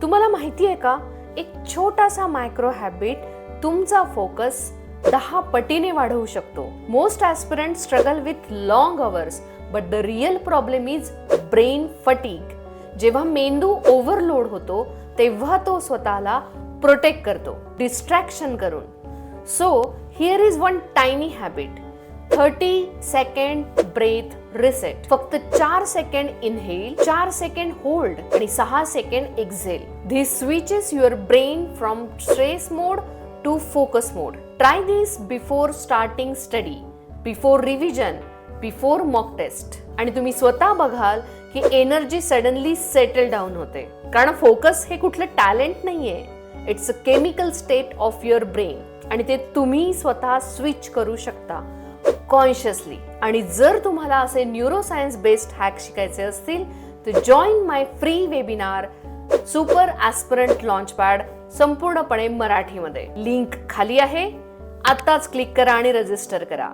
तुम्हाला माहिती आहे का, एक छोटासा मायक्रो हॅबिट तुमचा फोकस 10 पटीने वाढवू शकतो. Most aspirant struggle with long hours, but the real problem is brain fatigue. जेव्हा मेंदू ओव्हरलोड होतो तेव्हा तो स्वतःला प्रोटेक्ट करतो डिस्ट्रॅक्शन करून. So here is one tiny habit. 30 second breath reset. फक्त 4 सेकंड इनहेल, 4 सेकंड होल्ड आणि 6 second exhale. This switches your brain from stress mode to focus mode. Try this before starting study, before revision, before mock test. आणि तुम्ही स्वतः बघाल की energy suddenly settle down होते. कारण focus हे कुठलं टॅलेंट नाहीये, it's a chemical state of your brain आणि ते तुम्ही स्वतः स्विच करू शकता कॉन्शियसली. आणि जर तुम्हाला असे न्यूरोसायन्स बेस्ड हॅक शिकायचे असतील तर जॉईन माय फ्री वेबिनार सुपर ॲस्पिरंट लॉन्चपॅड, संपूर्णपणे मराठीमध्ये. लिंक खाली आहे, आत्ताच क्लिक करा आणि रजिस्टर करा.